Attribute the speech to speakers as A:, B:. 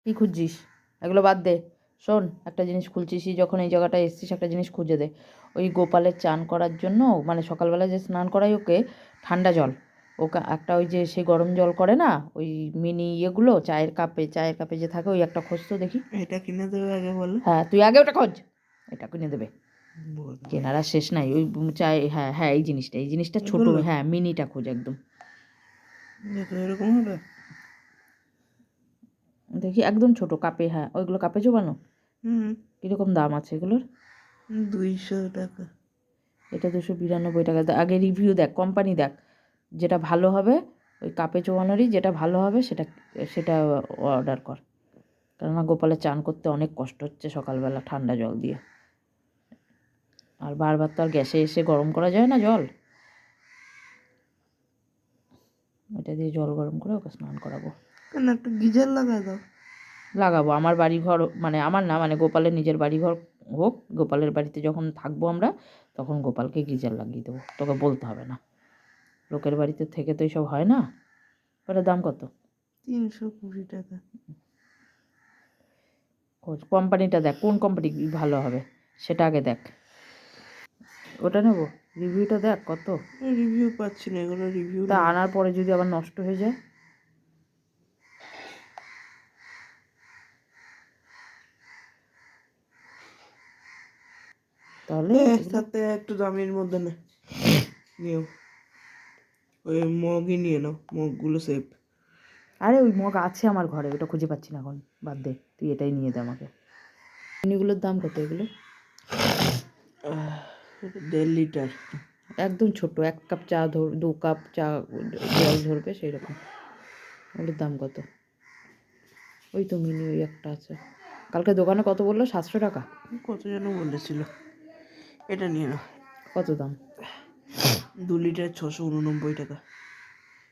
A: কী খুঁজছিস? এগুলো বাদ দে। শোন, একটা জিনিস খুঁজছিস যখন এই জায়গাটায় এসছিস, একটা জিনিস খুঁজে দে। ওই গোপালের চান করার জন্য মানে সকালবেলা যে স্নান করাই ওকে, ঠান্ডা জল, ওকে একটা ওই যে সে গরম জল করে না, ওই মিনি ইয়েগুলো চায়ের কাপে যে থাকে, ওই একটা খোঁজ তো দেখি।
B: এটা কিনে দেবে আগে বলো।
A: হ্যাঁ, তুই আগে ওটা খোঁজ। এটা কিনে দেবে, কেনার আর শেষ নাই। ওই চায়, হ্যাঁ হ্যাঁ, এই জিনিসটা ছোট, হ্যাঁ মিনিটা খোঁজ একদম।
B: এরকম হবে
A: দেখি একদম ছোট কাপে, হ্যাঁ ওইগুলো কাপে চোবানো। কীরকম দাম আছে এগুলোর?
B: 200 টাকা।
A: এটা 292 টাকা। আগে রিভিউ দেখ, কোম্পানি দেখ, যেটা ভালো হবে ওই কাপে চোবানোরই যেটা ভালো হবে সেটা সেটা অর্ডার কর। কেননা গোপালের চান করতে অনেক কষ্ট হচ্ছে সকালবেলা ঠান্ডা জল দিয়ে, আর বারবার তো আর গ্যাসে এসে গরম করা যায় না জল। এটা দিয়ে জল গরম করে ওকে স্নান করাবো।
B: কেন একটা গিজার লাগাই দাও।
A: লাগাবো, আমার বাড়িঘর মানে আমার না, মানে গোপালের নিজের বাড়িঘর হোক, গোপালের বাড়িতে যখন থাকবো আমরা তখন গোপালকে গিজার লাগিয়ে দেবো, তোকে বলতে হবে না। লোকের বাড়িতে থেকে তো এইসব হয় না। ওটার দাম কত?
B: 320 টাকা।
A: কোম্পানিটা দেখ, কোন কোম্পানি ভালো হবে সেটা আগে দেখ। ওটা নেবো, রিভিউটা দেখ কত।
B: রিভিউ পাচ্ছি না, এগুলো রিভিউ
A: তা আনার পরে যদি আবার নষ্ট হয়ে যায়? তাহলে
B: সাথে একটু দামের মধ্যে নিও, ওই মগই নিয়ে নাও, মগগুলো সেফ।
A: আরে ওই মগ আছে আমার ঘরে, ওটা খুঁজে পাচ্ছি না এখন, বাদ দে, তুই এটাই নিয়ে দে আমাকে। চিনিগুলোর দাম কত এগুলো?
B: 1.5 লিটার।
A: একদম ছোট, 1 কাপ চা 2 কাপ চা জল ধরবে সেই রকম। ওগুলোর দাম কত? ওই তো মিনি ওই একটা আছে। কালকে দোকানে কত বললো? 700 টাকা।
B: কত যেন বলেছিল। এটা নিয়ে নাও।
A: কত দাম?
B: 2 লিটার 689 টাকা।